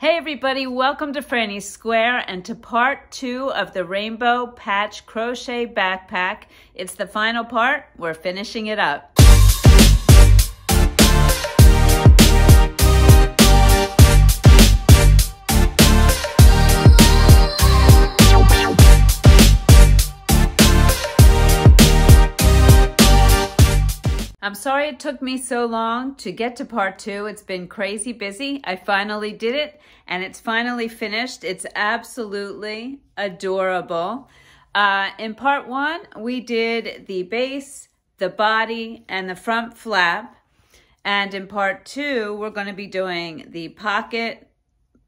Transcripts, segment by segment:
Hey everybody, welcome to Frannie's Square and to part 2 of the Rainbow Patch Crochet Backpack. It's the final part. We're finishing it up. I'm sorry it took me so long to get to part 2. It's been crazy busy. I finally did it and it's finally finished. It's absolutely adorable. In part 1, we did the base, the body, and the front flap. And in part 2, we're going to be doing the pocket,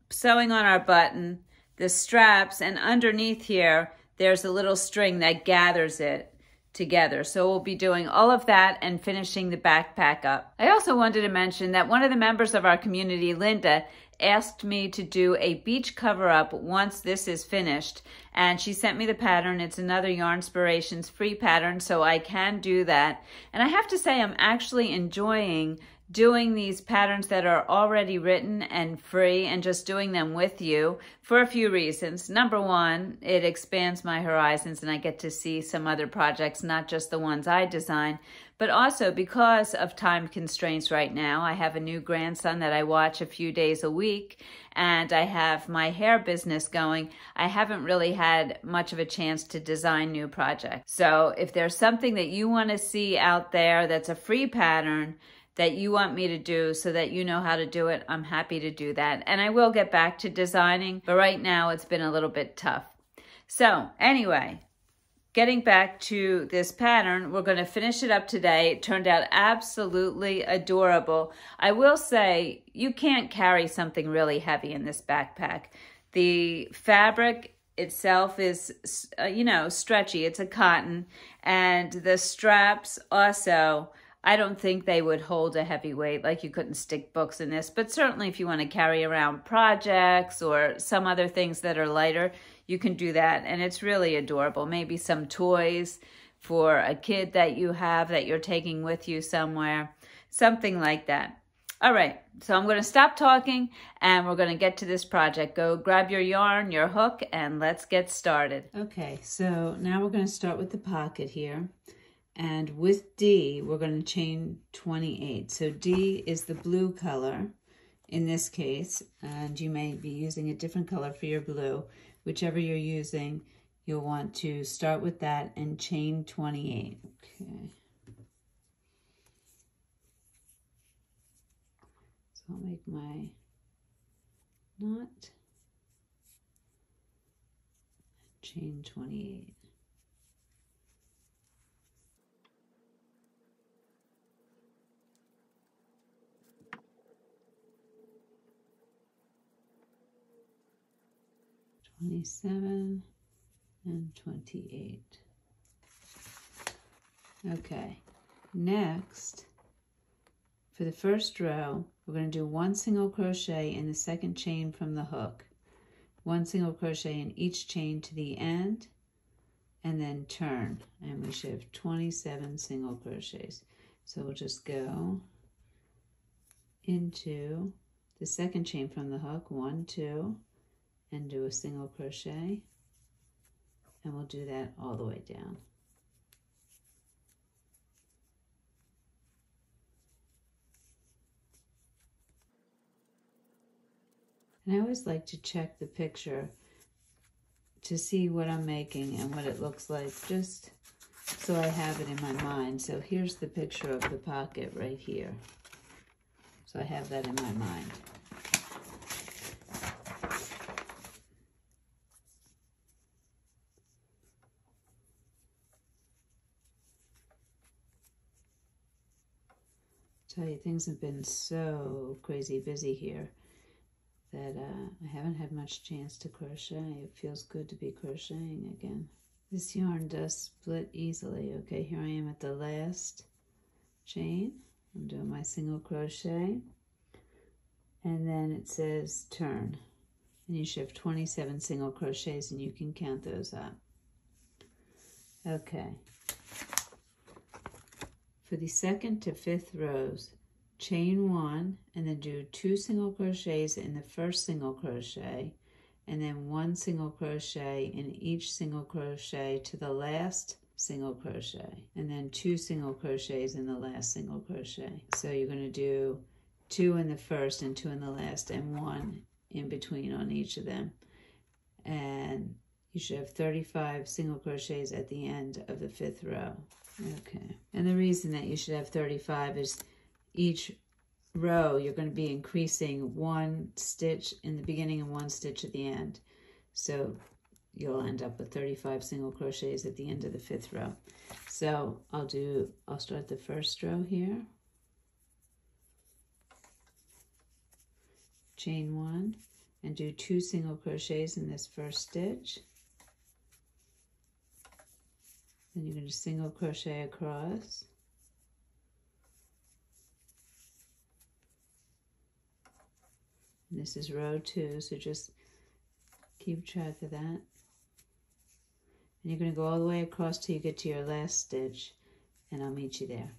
sewing on our button, the straps, and underneath here, there's a little string that gathers it together. So we'll be doing all of that and finishing the backpack up. I also wanted to mention that one of the members of our community, Linda, asked me to do a beach cover up once this is finished, and she sent me the pattern. It's another Yarnspirations free pattern, so I can do that. And I have to say I'm actually enjoying doing these patterns that are already written and free and just doing them with you for a few reasons. Number one, it expands my horizons and I get to see some other projects, not just the ones I design, but also because of time constraints right now. I have a new grandson that I watch a few days a week, and I have my hair business going. I haven't really had much of a chance to design new projects. So if there's something that you want to see out there that's a free pattern that you want me to do so that you know how to do it, I'm happy to do that. And I will get back to designing, but right now it's been a little bit tough. So anyway, getting back to this pattern, we're going to finish it up today. It turned out absolutely adorable. I will say you can't carry something really heavy in this backpack. The fabric itself is, stretchy. It's a cotton, and the straps also, I don't think they would hold a heavy weight, like you couldn't stick books in this, but certainly if you want to carry around projects or some other things that are lighter, you can do that. And it's really adorable. Maybe some toys for a kid that you have that you're taking with you somewhere, something like that. All right, so I'm going to stop talking and we're going to get to this project. Go grab your yarn, your hook, and let's get started. Okay, so now we're going to start with the pocket here. And with D, we're going to chain 28. So D is the blue color in this case, and you may be using a different color for your blue. Whichever you're using, you'll want to start with that and chain 28. Okay. So I'll make my knot, chain 28. $27 and $28. Okay, next for the first row, we're going to do 1 single crochet in the second chain from the hook, 1 single crochet in each chain to the end, and then turn, and we should have 27 single crochets. So we'll just go into the second chain from the hook, 1, 2, and do a single crochet, and we'll do that all the way down. And I always like to check the picture to see what I'm making and what it looks like, just so I have it in my mind. So here's the picture of the pocket right here. So I have that in my mind. Tell you, things have been so crazy busy here that I haven't had much chance to crochet. It feels good to be crocheting again. This yarn does split easily. Okay, here I am at the last chain. I'm doing my single crochet, and then it says turn, and you should have 27 single crochets, and you can count those up. Okay. For the second to fifth rows, chain 1, and then do 2 single crochets in the first single crochet, and then 1 single crochet in each single crochet to the last single crochet, and then 2 single crochets in the last single crochet. So you're going to do 2 in the first and 2 in the last, and 1 in between on each of them. And you should have 35 single crochets at the end of the 5th row. Okay, and the reason that you should have 35 is each row you're going to be increasing 1 stitch in the beginning and 1 stitch at the end. So you'll end up with 35 single crochets at the end of the 5th row. So I'll start the first row here. Chain 1 and do 2 single crochets in this first stitch. Then you're going to single crochet across. And this is row 2, so just keep track of that. And you're going to go all the way across till you get to your last stitch, and I'll meet you there.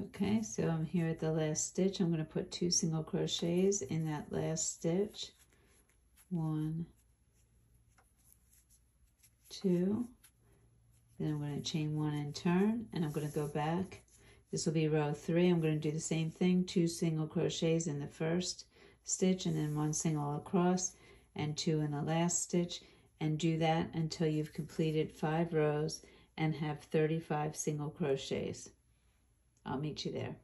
Okay, so I'm here at the last stitch. I'm going to put 2 single crochets in that last stitch. 1, 2. Then I'm going to chain 1 and turn, and I'm going to go back. This will be row 3. I'm going to do the same thing, 2 single crochets in the first stitch, and then 1 single across, and 2 in the last stitch, and do that until you've completed 5 rows and have 35 single crochets. I'll meet you there.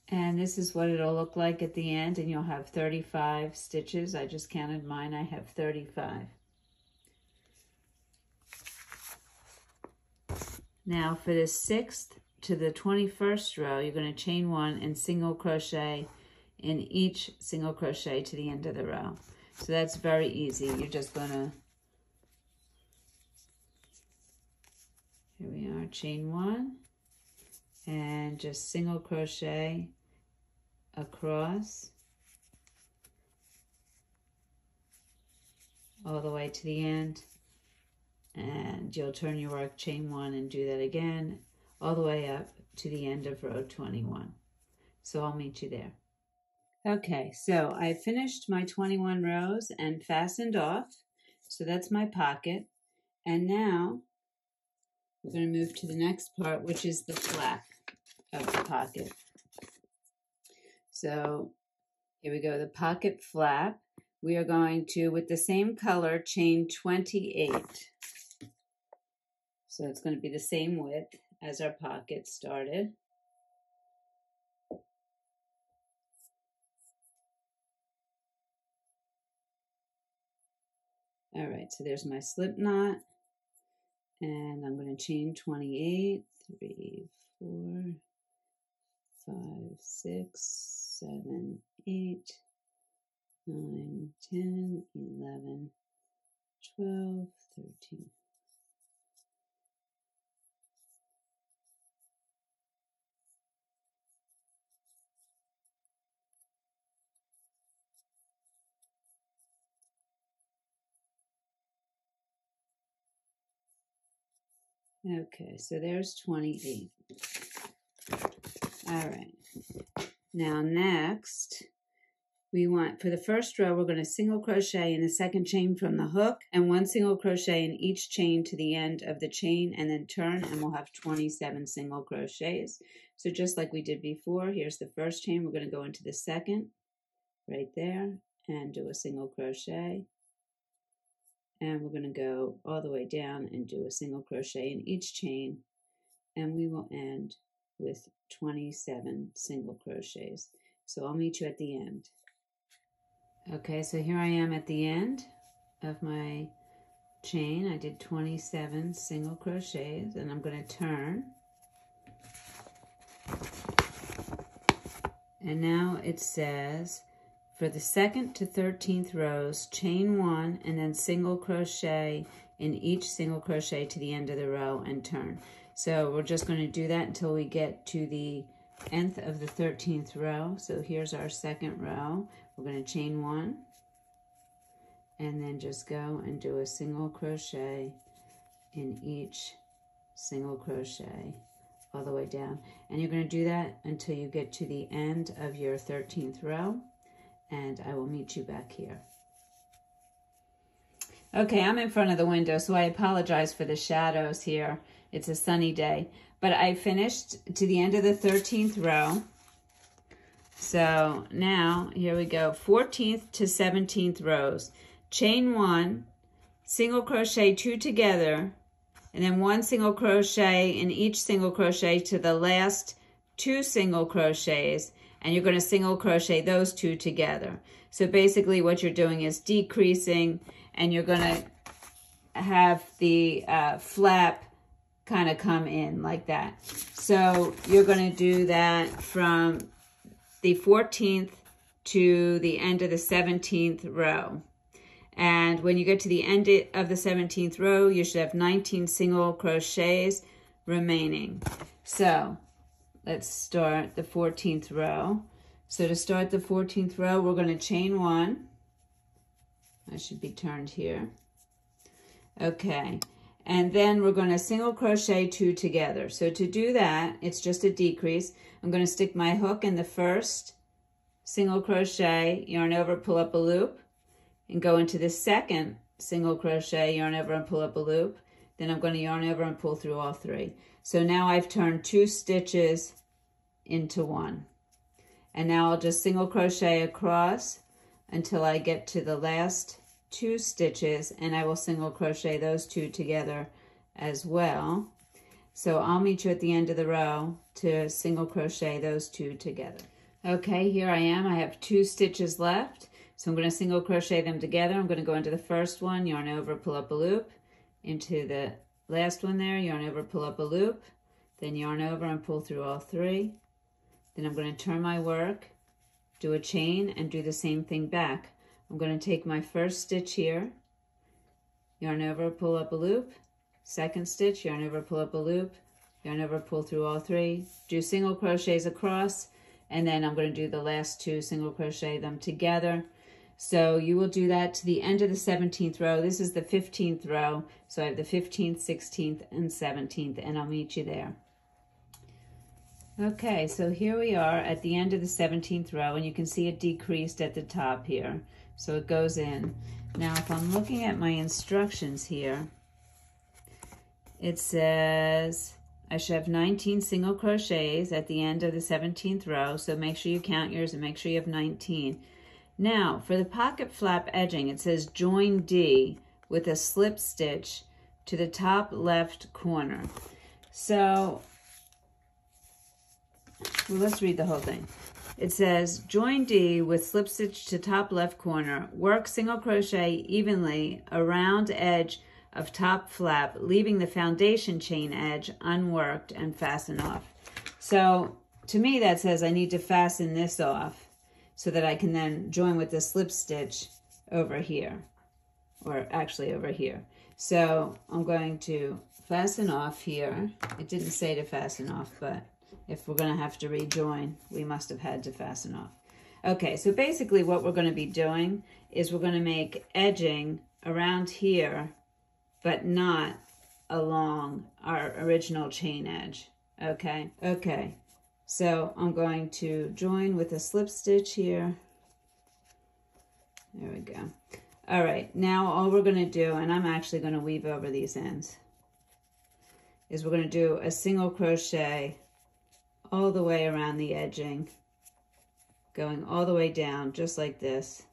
And this is what it'll look like at the end, and you'll have 35 stitches. I just counted mine. I have 35. Now for the 6th to the 21st row, you're going to chain 1 and single crochet in each single crochet to the end of the row. So that's very easy. You're just going to, here we are, chain 1 and just single crochet across all the way to the end, and you'll turn your work, chain 1 and do that again all the way up to the end of row 21. So I'll meet you there. Okay, so I finished my 21 rows and fastened off. So that's my pocket. And now we're going to move to the next part, which is the flap of the pocket. So here we go, the pocket flap. We are going to, with the same color, chain 28. So it's going to be the same width as our pocket started. All right, so there's my slip knot, and I'm going to chain 28, 3, 4, 5, 6, 7, 8, 9, 10, 11, 12, 13. Okay, so there's 28. All right. Now next, we want, for the first row, we're going to single crochet in the second chain from the hook and 1 single crochet in each chain to the end of the chain, and then turn, and we'll have 27 single crochets. So just like we did before, here's the first chain. We're going to go into the second right there and do a single crochet. And we're going to go all the way down and do a single crochet in each chain, and we will end with 27 single crochets. So I'll meet you at the end. Okay, so here I am at the end of my chain. I did 27 single crochets, and I'm going to turn. And now it says, for the 2nd to 13th rows, chain 1 and then single crochet in each single crochet to the end of the row and turn. So we're just going to do that until we get to the nth of the 13th row. So here's our 2nd row. We're going to chain 1 and then just go and do a single crochet in each single crochet all the way down. And you're going to do that until you get to the end of your 13th row, and I will meet you back here. Okay, I'm in front of the window, so I apologize for the shadows here. It's a sunny day, but I finished to the end of the 13th row. So now, here we go, 14th to 17th rows. Chain 1, single crochet 2 together, and then 1 single crochet in each single crochet to the last 2 single crochets, and you're going to single crochet those 2 together. So basically what you're doing is decreasing, and you're going to have the flap kind of come in like that. So you're going to do that from the 14th to the end of the 17th row. And when you get to the end of the 17th row, you should have 19 single crochets remaining. So let's start the 14th row. So to start the 14th row, we're going to chain 1. I should be turned here. Okay. And then we're going to single crochet 2 together. So to do that, it's just a decrease. I'm going to stick my hook in the first single crochet, yarn over, pull up a loop, and go into the second single crochet, yarn over and pull up a loop. Then I'm going to yarn over and pull through all 3. So now I've turned 2 stitches into 1. And now I'll just single crochet across until I get to the last 2 stitches, and I will single crochet those 2 together as well. So I'll meet you at the end of the row to single crochet those 2 together. Okay, here I am. I have 2 stitches left. So I'm going to single crochet them together. I'm going to go into the first one, yarn over, pull up a loop, into the last one there, yarn over, pull up a loop, then yarn over and pull through all 3. Then I'm going to turn my work, do a chain, and do the same thing back. I'm going to take my first stitch here, yarn over, pull up a loop, second stitch, yarn over, pull up a loop, yarn over, pull through all 3, do single crochets across, and then I'm going to do the last 2, single crochet them together. So you will do that to the end of the 17th row. This is the 15th row, so I have the 15th, 16th, and 17th, and I'll meet you there. Okay, so here we are at the end of the 17th row, and you can see it decreased at the top here. So it goes in. Now, if I'm looking at my instructions here, it says I should have 19 single crochets at the end of the 17th row, so make sure you count yours and make sure you have 19. Now, for the pocket flap edging, it says join D with a slip stitch to the top left corner. So, well, let's read the whole thing. It says, join D with slip stitch to top left corner. Work single crochet evenly around edge of top flap, leaving the foundation chain edge unworked, and fasten off. So, to me that says I need to fasten this off so that I can then join with the slip stitch over here, or actually over here. So I'm going to fasten off here. It didn't say to fasten off, but if we're going to have to rejoin, we must have had to fasten off. Okay, so basically what we're going to be doing is we're going to make edging around here, but not along our original chain edge. Okay, okay. So I'm going to join with a slip stitch here. There we go. All right, now all we're going to do, and I'm actually going to weave over these ends, is we're going to do a single crochet all the way around the edging, going all the way down just like this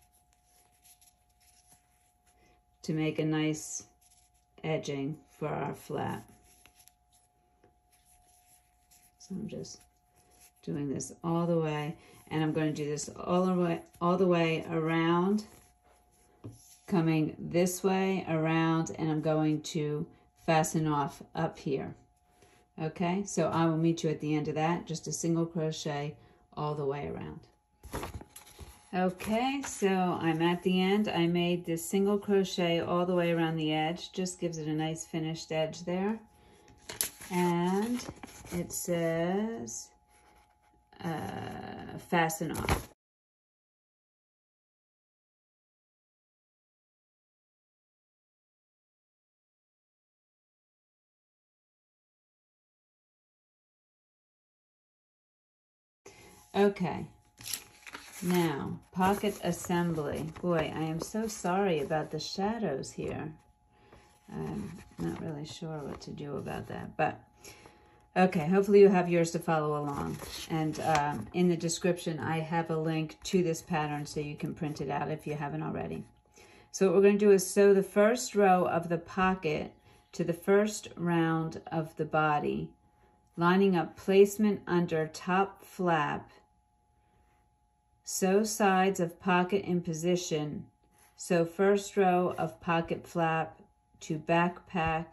to make a nice edging for our flap. So I'm just doing this all the way, and I'm going to do this all the way around, coming this way around, and I'm going to fasten off up here. Okay, so I will meet you at the end of that, just a single crochet all the way around. Okay, so I'm at the end. I made this single crochet all the way around the edge, just gives it a nice finished edge there. And it says fasten off. Okay, now pocket assembly. Boy, I am so sorry about the shadows here. I'm not really sure what to do about that, but okay, hopefully you have yours to follow along. And in the description, I have a link to this pattern so you can print it out if you haven't already. So what we're going to do is sew the first row of the pocket to the first round of the body, lining up placement under top flap. Sew sides of pocket in position. Sew first row of pocket flap to backpack,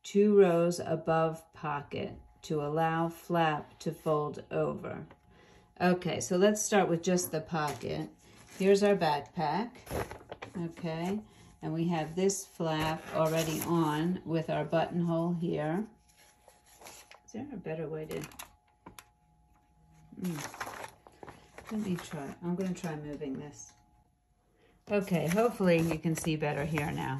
2 rows above pocket to allow flap to fold over. Okay, so let's start with just the pocket. Here's our backpack, okay, and we have this flap already on with our buttonhole here. Is there a better way to... Let me try. I'm going to try moving this. Okay, hopefully you can see better here now.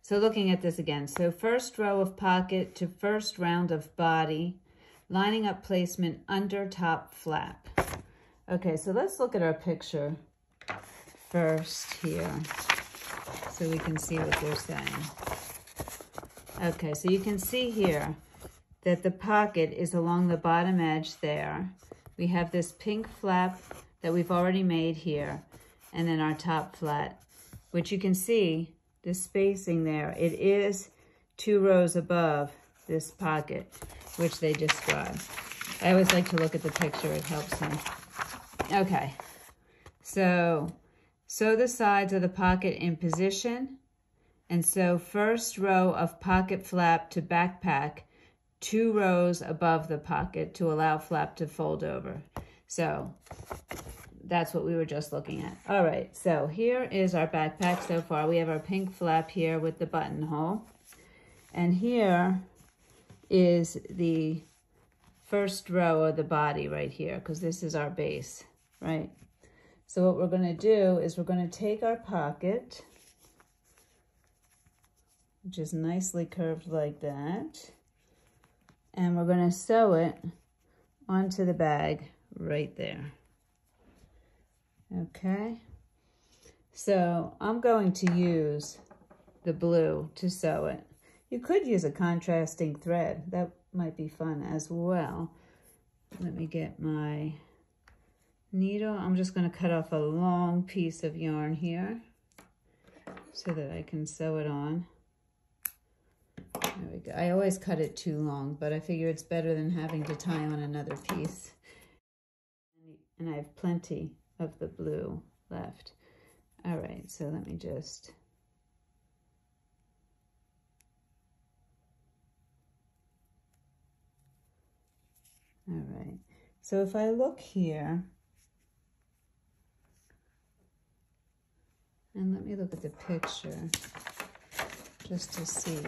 So looking at this again, so first row of pocket to first round of body, lining up placement under top flap. Okay, so let's look at our picture first here so we can see what they're saying. Okay, so you can see here that the pocket is along the bottom edge there. We have this pink flap that we've already made here, and then our top flat, which you can see the spacing there. It is 2 rows above this pocket, which they describe. I always like to look at the picture, it helps me. Okay, so sew the sides of the pocket in position, and sew first row of pocket flap to backpack, 2 rows above the pocket to allow flap to fold over. So that's what we were just looking at. All right, so here is our backpack so far. We have our pink flap here with the buttonhole. And here is the first row of the body right here, because this is our base, right? So what we're going to do is we're going to take our pocket, which is nicely curved like that, and we're going to sew it onto the bag right there. Okay, so I'm going to use the blue to sew it. You could use a contrasting thread. That might be fun as well. Let me get my needle. I'm just going to cut off a long piece of yarn here so that I can sew it on. There we go. I always cut it too long, but I figure it's better than having to tie on another piece. And I have plenty of the blue left. All right, so let me just... All right, so if I look here, and let me look at the picture just to see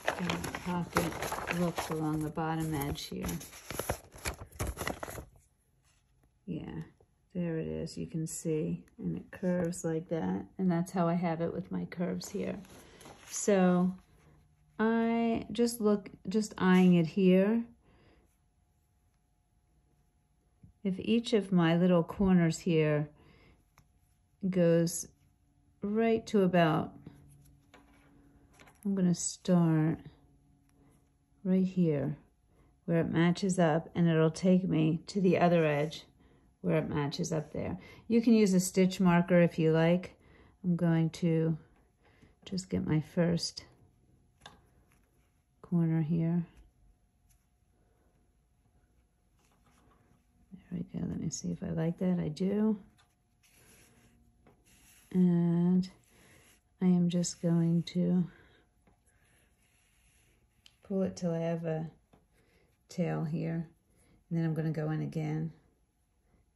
how the pocket looks along the bottom edge here. Yeah, there it is, you can see, and it curves like that, and that's how I have it with my curves here. So I just eyeing it here. If each of my little corners here goes right to about, I'm going to start right here where it matches up, and it'll take me to the other edge where it matches up there. You can use a stitch marker if you like. I'm going to just get my first corner here. There we go. Let me see if I like that. I do. And I am just going to pull it till I have a tail here. And then I'm going to go in again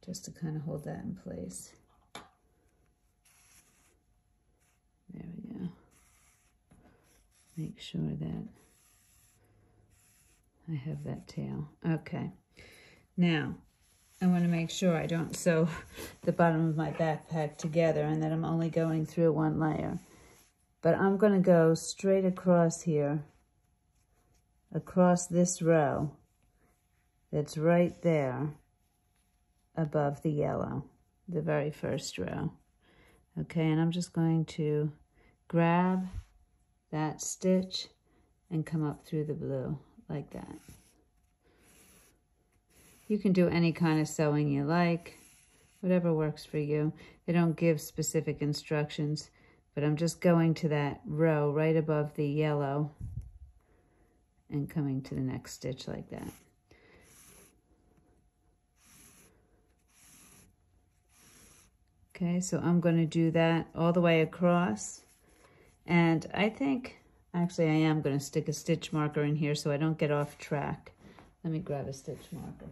just to kind of hold that in place. There we go. Make sure that I have that tail. Okay. Now, I want to make sure I don't sew the bottom of my backpack together and that I'm only going through one layer. But I'm going to go straight across here, across this row that's right there, above the yellow, the very first row. Okay, and I'm just going to grab that stitch and come up through the blue like that. You can do any kind of sewing you like, whatever works for you. They don't give specific instructions, but I'm just going to that row right above the yellow and coming to the next stitch like that. Okay, so I'm going to do that all the way across. And I think, actually I am going to stick a stitch marker in here so I don't get off track. Let me grab a stitch marker.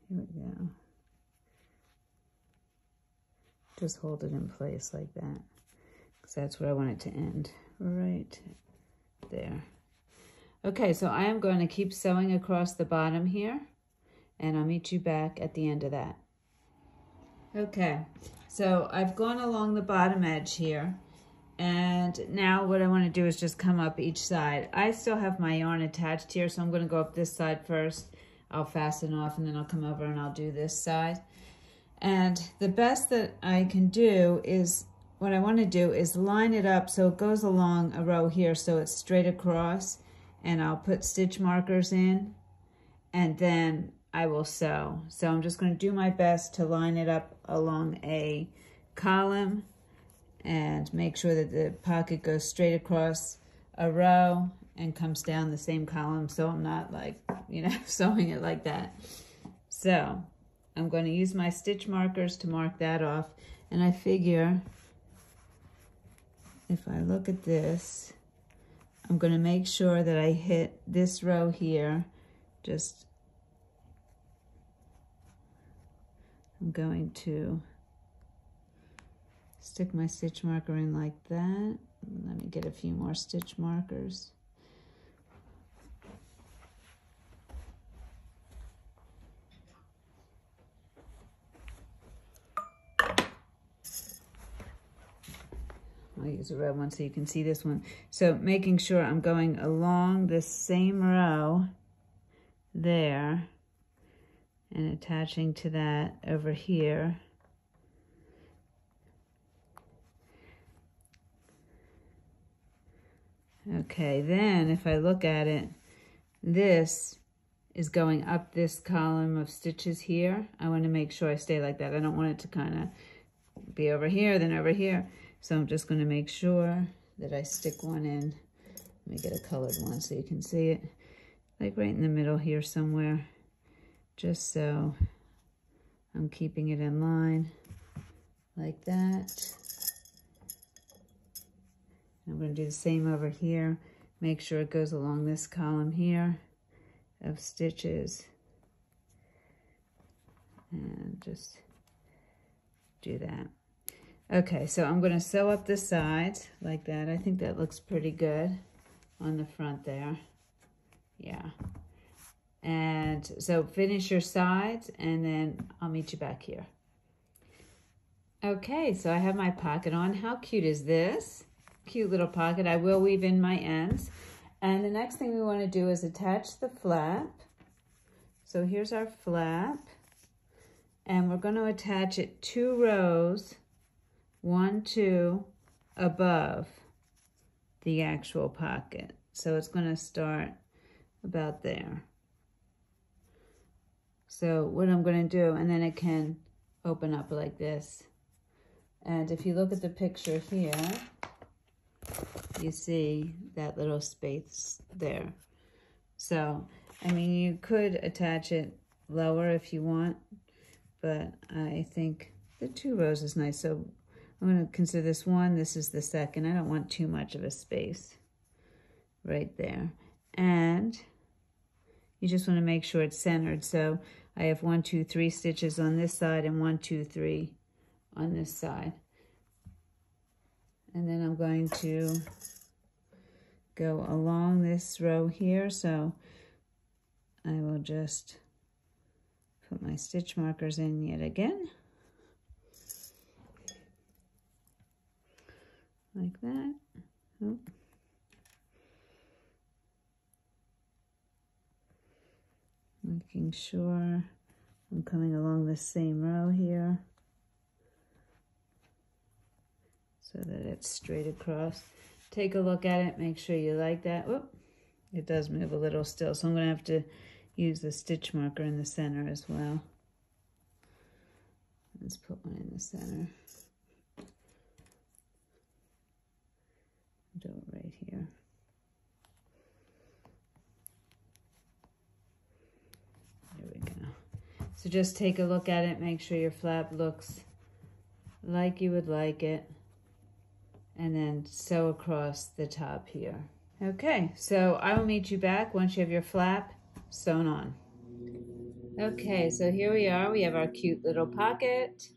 Here we go. Just hold it in place like that, because that's where I want it to end, right there. Okay, so I am going to keep sewing across the bottom here, and I'll meet you back at the end of that. Okay, so I've gone along the bottom edge here, and now what I want to do is just come up each side. I still have my yarn attached here, so I'm going to go up this side first. I'll fasten off, and then I'll come over and I'll do this side. And the best that I can do is, what I want to do is line it up so it goes along a row here so it's straight across, and I'll put stitch markers in, and then I will sew. So I'm just going to do my best to line it up along a column and make sure that the pocket goes straight across a row and comes down the same column, so I'm not like, you know, sewing it like that. So I'm going to use my stitch markers to mark that off, and I figure if I look at this, I'm going to make sure that I hit this row here. Just, I'm going to stick my stitch marker in like that. Let me get a few more stitch markers. I'll use a red one so you can see this one. So making sure I'm going along this same row there and attaching to that over here. Okay, then if I look at it, this is going up this column of stitches here. I want to make sure I stay like that. I don't want it to kind of be over here, then over here. So I'm just going to make sure that I stick one in. Let me get a colored one so you can see it. Like right in the middle here somewhere. Just so I'm keeping it in line like that. I'm going to do the same over here. Make sure it goes along this column here of stitches. And just do that. Okay, so I'm going to sew up the sides like that. I think that looks pretty good on the front there. Yeah. And so finish your sides, and then I'll meet you back here. Okay, so I have my pocket on. How cute is this? Cute little pocket. I will weave in my ends. And the next thing we want to do is attach the flap. So here's our flap. And we're going to attach it 2 rows, 1, 2, above the actual pocket. So it's going to start about there. So what I'm going to do, and then it can open up like this. And if you look at the picture here, you see that little space there. So, I mean, you could attach it lower if you want, but I think the 2 rows is nice. So I'm going to consider this one. This is the second. I don't want too much of a space right there. And you just want to make sure it's centered. So I have 1, 2, 3 stitches on this side and 1, 2, 3 on this side. And then I'm going to go along this row here. So I will just put my stitch markers in yet again. like that. Oh. Making sure I'm coming along the same row here so that it's straight across. Take a look at it, make sure you like that. Whoop, it does move a little still, so I'm going to have to use the stitch marker in the center as well. Let's put one in the center. Do it right here. There we go. So just take a look at it, make sure your flap looks like you would like it, and then sew across the top here. Okay, so I will meet you back once you have your flap sewn on. Okay, so here we are. We have our cute little pocket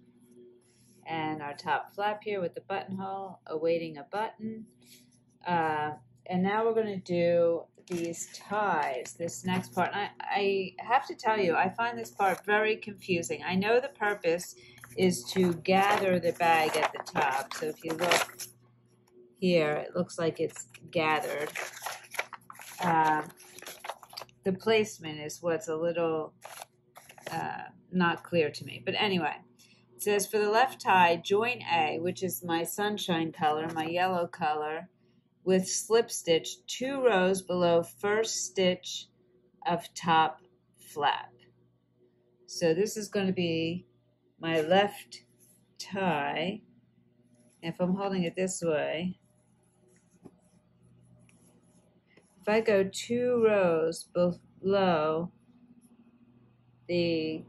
and our top flap here with the buttonhole awaiting a button. And now we're going to do these ties, this next part. And I have to tell you, I find this part very confusing. I know the purpose is to gather the bag at the top. So if you look here, it looks like it's gathered. The placement is what's a little not clear to me. But anyway, it says for the left tie, join A, which is my sunshine color, my yellow color, with slip stitch 2 rows below first stitch of top flap. So this is going to be my left tie. If I'm holding it this way, if I go 2 rows below the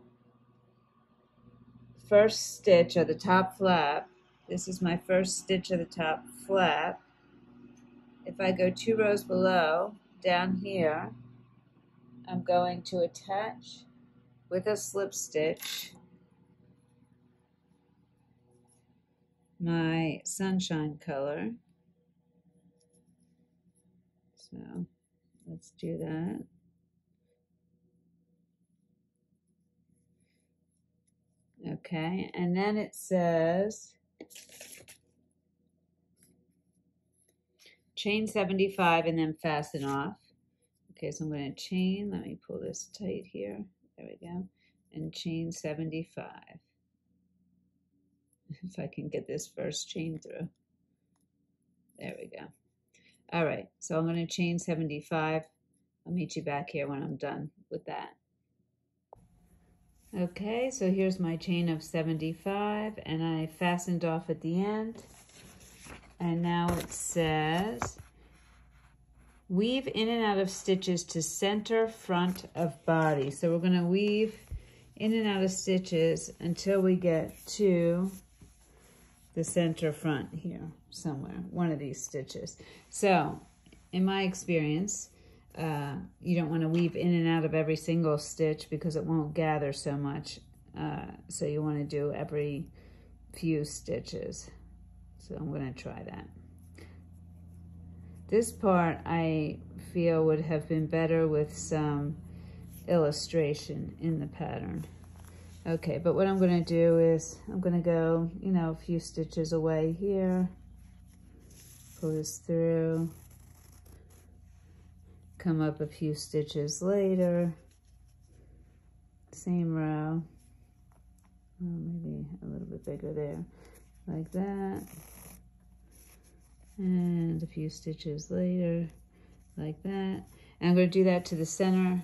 first stitch of the top flap, this is my first stitch of the top flap. If I go 2 rows below, down here, I'm going to attach with a slip stitch my sunshine color. So let's do that. Okay, and then it says chain 75 and then fasten off. Okay, so I'm going to chain, let me pull this tight here. There we go. And chain 75. If I can get this first chain through. There we go. All right, so I'm going to chain 75. I'll meet you back here when I'm done with that. Okay, so here's my chain of 75, and I fastened off at the end. And now it says, weave in and out of stitches to center front of body. So we're going to weave in and out of stitches until we get to the center front here somewhere, one of these stitches. So in my experience, you don't want to weave in and out of every single stitch because it won't gather so much. So you want to do every few stitches. So I'm going to try that. This part I feel would have been better with some illustration in the pattern. Okay, but what I'm going to do is I'm going to go, you know, a few stitches away here. Pull this through. Come up a few stitches later. Same row. Oh, maybe a little bit bigger there. Like that. And a few stitches later, like that. And I'm going to do that to the center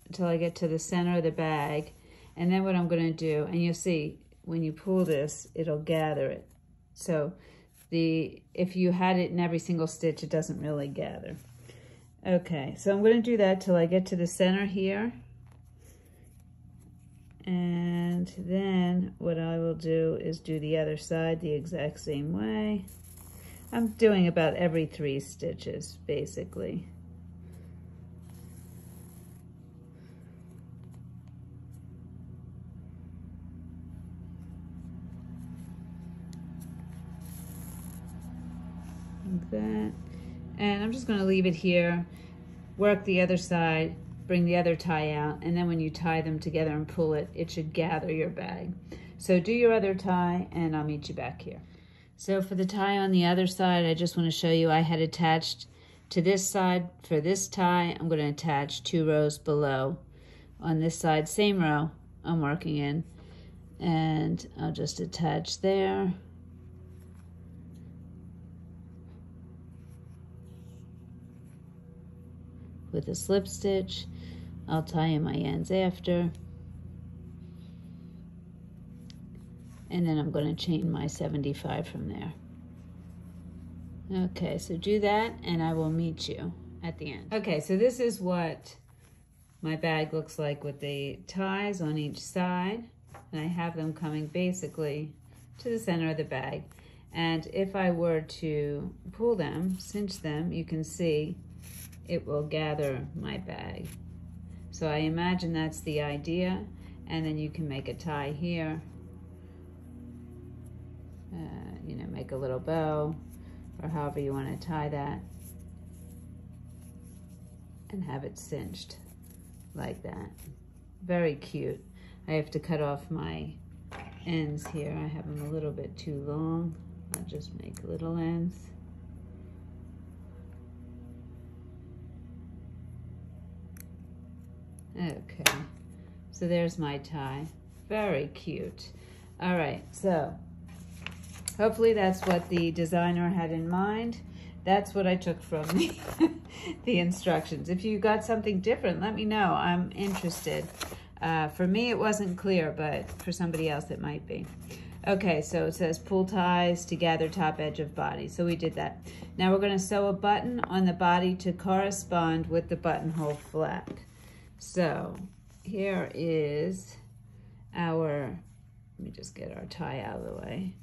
until I get to the center of the bag. And then what I'm going to do, and you'll see when you pull this, it'll gather it. So if you had it in every single stitch, it doesn't really gather. Okay, so I'm going to do that till I get to the center here. And then what I will do is do the other side the exact same way. I'm doing about every 3 stitches, basically. Like that. And I'm just going to leave it here, work the other side, bring the other tie out, and then when you tie them together and pull it, it should gather your bag. So do your other tie, and I'll meet you back here. So for the tie on the other side, I just want to show you I had attached to this side for this tie. I'm going to attach 2 rows below. On this side, same row I'm working in, and I'll just attach there. With a slip stitch. I'll tie in my ends after. And then I'm going to chain my 75 from there. Okay, so do that and I will meet you at the end. Okay, so this is what my bag looks like with the ties on each side. And I have them coming basically to the center of the bag. And if I were to pull them, cinch them, you can see it will gather my bag. So I imagine that's the idea. And then you can make a tie here. You know, make a little bow or however you want to tie that and have it cinched like that. Very cute. I have to cut off my ends here. I have them a little bit too long. I'll just make little ends. Okay, so there's my tie. Very cute. All right, so hopefully that's what the designer had in mind. That's what I took from the instructions. If you got something different, let me know. I'm interested. For me, it wasn't clear, but for somebody else, it might be. Okay, so it says pull ties to gather top edge of body. So we did that. Now we're going to sew a button on the body to correspond with the buttonhole flap. So here is our, let me just get our tie out of the way,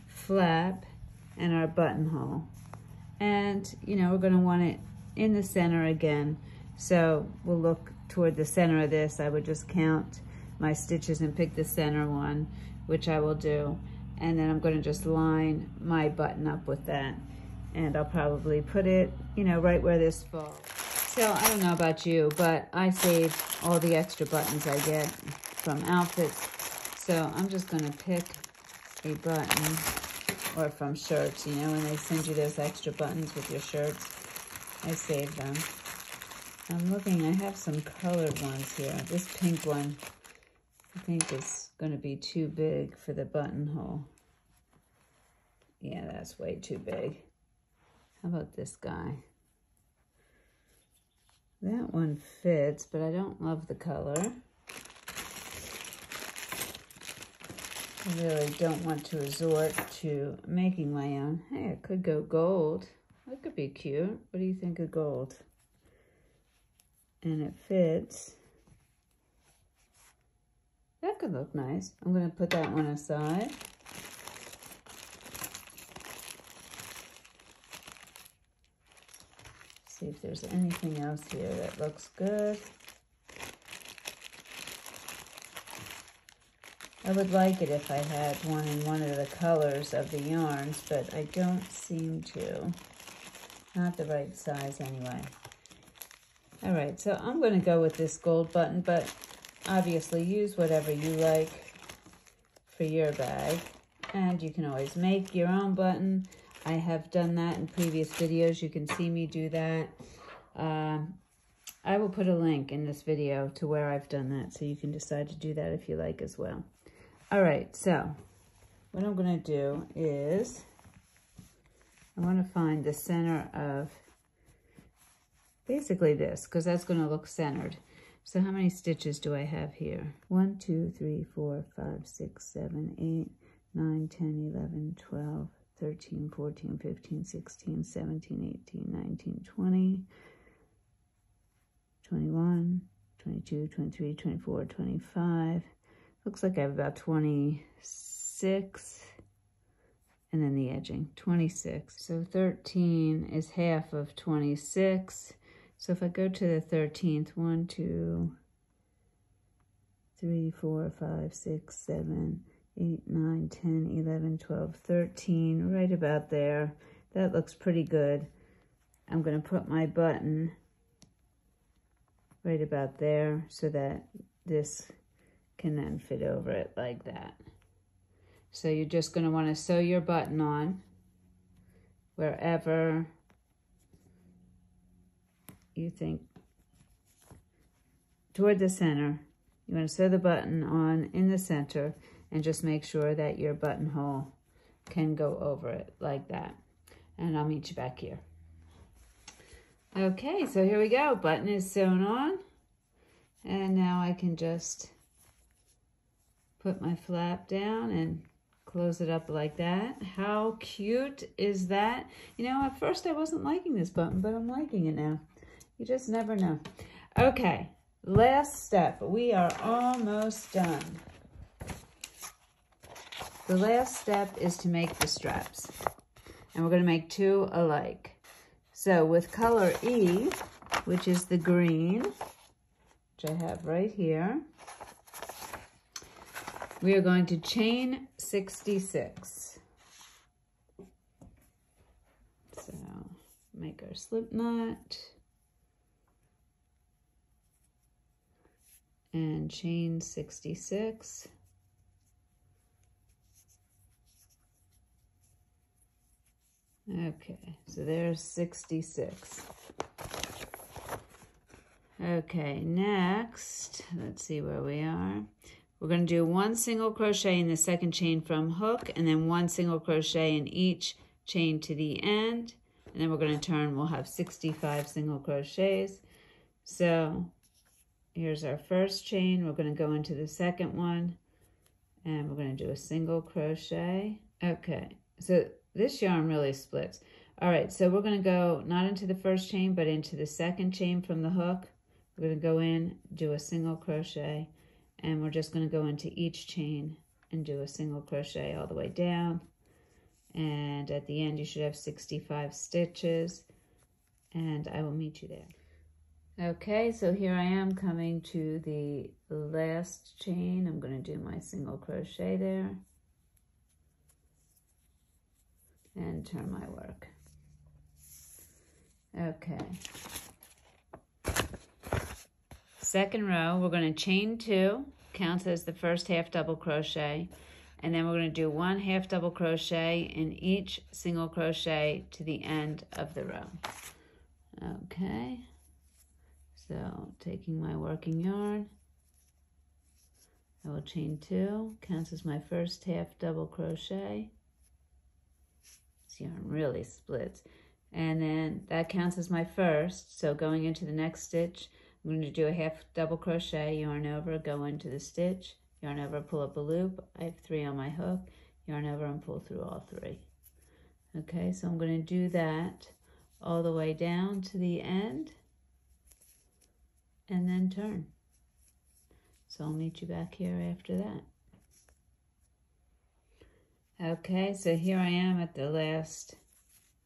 flap and our buttonhole. And, you know, we're going to want it in the center again. So we'll look toward the center of this. I would just count my stitches and pick the center one, which I will do. And then I'm going to just line my button up with that. And I'll probably put it, you know, right where this falls. So I don't know about you, but I save all the extra buttons I get from outfits. So I'm just going to pick a button, or from shirts, you know, when they send you those extra buttons with your shirts, I save them. I'm looking, I have some colored ones here. This pink one, I think is going to be too big for the buttonhole. Yeah, that's way too big. How about this guy? That one fits, but I don't love the color. I really don't want to resort to making my own. Hey, it could go gold. That could be cute. What do you think of gold? And it fits. That could look nice. I'm going to put that one aside. See if there's anything else here that looks good. I would like it if I had one in one of the colors of the yarns, but I don't seem to. Not the right size anyway. All right, so I'm going to go with this gold button, but obviously use whatever you like for your bag. And you can always make your own button. I have done that in previous videos. You can see me do that. I will put a link in this video to where I've done that, so you can decide to do that if you like as well. All right, so what I'm going to do is I want to find the center of basically this, because that's going to look centered. So how many stitches do I have here? 1, 2, 3, 4, 5, 6, 7, 8, 9, 10, 11, 12, 13, 14, 15, 16, 17, 18, 19, 20, 21, 22, 23, 24, 25. Looks like I have about 26. And then the edging, 26. So 13 is half of 26. So if I go to the 13th, 1, 2, 3, 4, 5, 6, 7, 8, 9, 10, 11, 12, 13, right about there. That looks pretty good. I'm going to put my button right about there so that this can then fit over it like that. So you're just going to want to sew your button on wherever you think, toward the center. You want to sew the button on in the center and just make sure that your buttonhole can go over it like that. And I'll meet you back here. Okay, so here we go. Button is sewn on. And now I can just put my flap down and close it up like that. How cute is that? You know, at first I wasn't liking this button, but I'm liking it now. You just never know. Okay, last step. We are almost done. The last step is to make the straps. And we're going to make 2 alike. So with color E, which is the green, which I have right here, we are going to chain 66. So make our slip knot and chain 66. Okay, so there's 66. Okay, next, let's see where we are. We're going to do 1 single crochet in the second chain from hook, and then 1 single crochet in each chain to the end, and then we're going to turn. We'll have 65 single crochets. So here's our first chain. We're going to go into the second one, and we're going to do a single crochet. Okay, so this yarn really splits. All right, so we're going to go not into the first chain, but into the second chain from the hook. We're going to go in, do a single crochet, and we're just going to go into each chain and do a single crochet all the way down. And at the end, you should have 65 stitches, and I will meet you there. Okay, so here I am coming to the last chain. I'm going to do my single crochet there and turn my work. Okay. Second row, we're going to chain 2, counts as the first half double crochet, and then we're going to do 1 half double crochet in each single crochet to the end of the row. Okay, so taking my working yarn, I will chain 2, counts as my first half double crochet. This yarn really splits. And then that counts as my first, so going into the next stitch, I'm going to do a half double crochet, yarn over, go into the stitch, yarn over, pull up a loop. I have 3 on my hook, yarn over and pull through all 3. Okay, so I'm going to do that all the way down to the end and then turn. So I'll meet you back here after that. Okay, so here I am at the last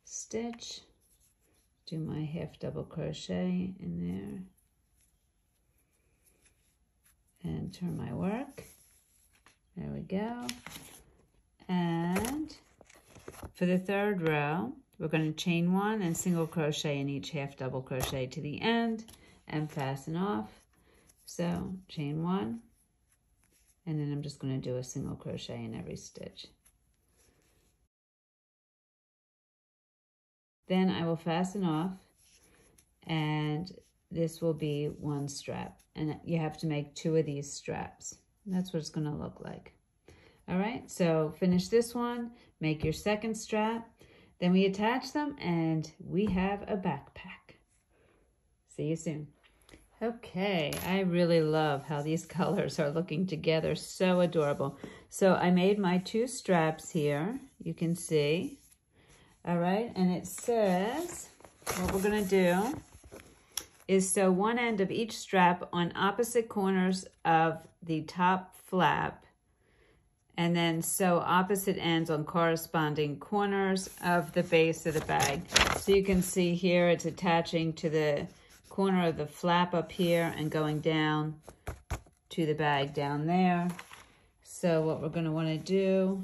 stitch. Do my half double crochet in there and turn my work. There we go. And for the third row, we're going to chain 1 and single crochet in each half double crochet to the end and fasten off. So chain 1, and then I'm just going to do a single crochet in every stitch. Then I will fasten off, and this will be 1 strap. And you have to make 2 of these straps. That's what it's going to look like. All right, so finish this one, make your second strap, then we attach them, and we have a backpack. See you soon. Okay, I really love how these colors are looking together. So adorable. So I made my 2 straps here, you can see. All right, and it says, what we're going to do is sew one end of each strap on opposite corners of the top flap, and then sew opposite ends on corresponding corners of the base of the bag. So you can see here it's attaching to the corner of the flap up here and going down to the bag down there. So what we're going to want to do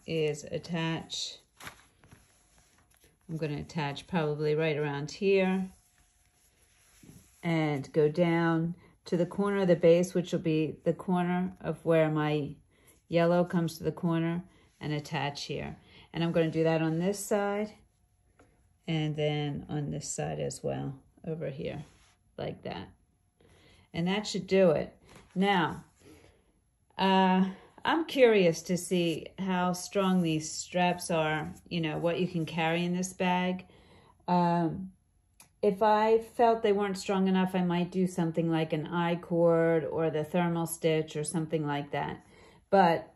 is attach. I'm going to attach probably right around here and go down to the corner of the base, which will be the corner of where my yellow comes to the corner, and attach here. And I'm going to do that on this side and then on this side as well, over here, like that. And that should do it. Now, I'm curious to see how strong these straps are, you know, what you can carry in this bag. If I felt they weren't strong enough, I might do something like an I-cord or the thermal stitch or something like that. But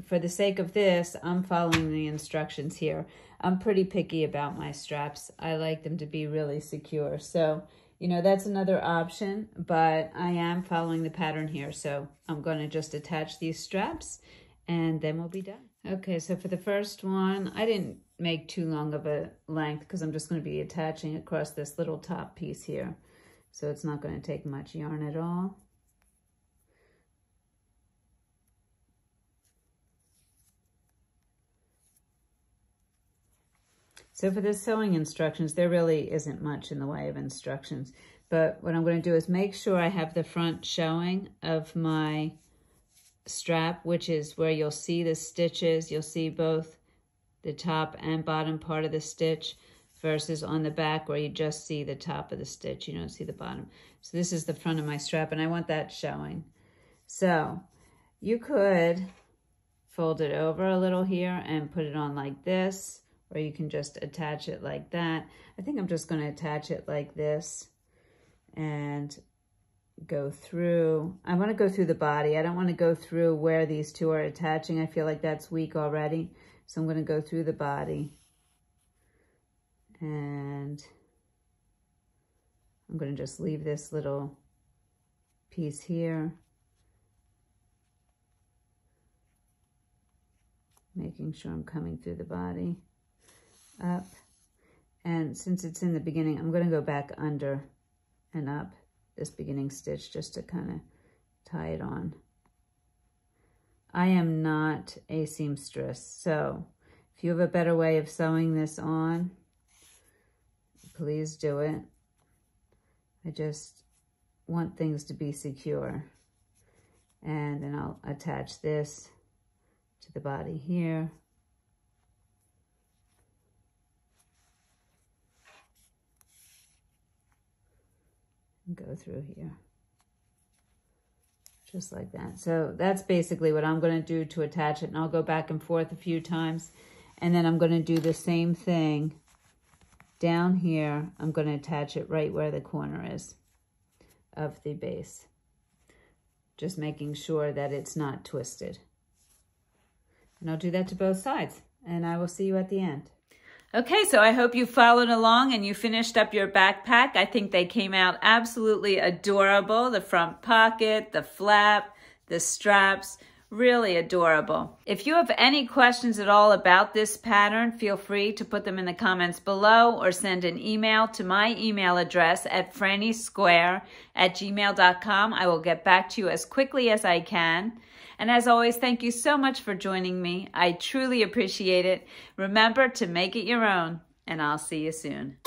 for the sake of this, I'm following the instructions here. I'm pretty picky about my straps. I like them to be really secure. So, you know, that's another option, but I am following the pattern here. So I'm going to just attach these straps and then we'll be done. Okay, so for the first one, I didn't make too long of a length because I'm just going to be attaching across this little top piece here. So it's not going to take much yarn at all. So for the sewing instructions, there really isn't much in the way of instructions. But what I'm going to do is make sure I have the front showing of my strap, which is where you'll see the stitches. You'll see both the top and bottom part of the stitch versus on the back where you just see the top of the stitch. You don't see the bottom. So this is the front of my strap and I want that showing. So you could fold it over a little here and put it on like this, or you can just attach it like that. I think I'm just going to attach it like this and go through. I want to go through the body. I don't want to go through where these two are attaching. I feel like that's weak already. So I'm going to go through the body. And I'm going to just leave this little piece here. Making sure I'm coming through the body. Up. And since it's in the beginning, I'm going to go back under and up this beginning stitch just to kind of tie it on. I am not a seamstress, so if you have a better way of sewing this on, please do it. I just want things to be secure. And then I'll attach this to the body here. And go through here. Just like that. So that's basically what I'm going to do to attach it. And I'll go back and forth a few times. And then I'm going to do the same thing down here. I'm going to attach it right where the corner is of the base. Just making sure that it's not twisted. And I'll do that to both sides. And I will see you at the end. Okay, so I hope you followed along and you finished up your backpack. I think they came out absolutely adorable. The front pocket, the flap, the straps, really adorable. If you have any questions at all about this pattern, feel free to put them in the comments below or send an email to my email address at franniesquare@gmail.com. I will get back to you as quickly as I can. And as always, thank you so much for joining me. I truly appreciate it. Remember to make it your own, and I'll see you soon.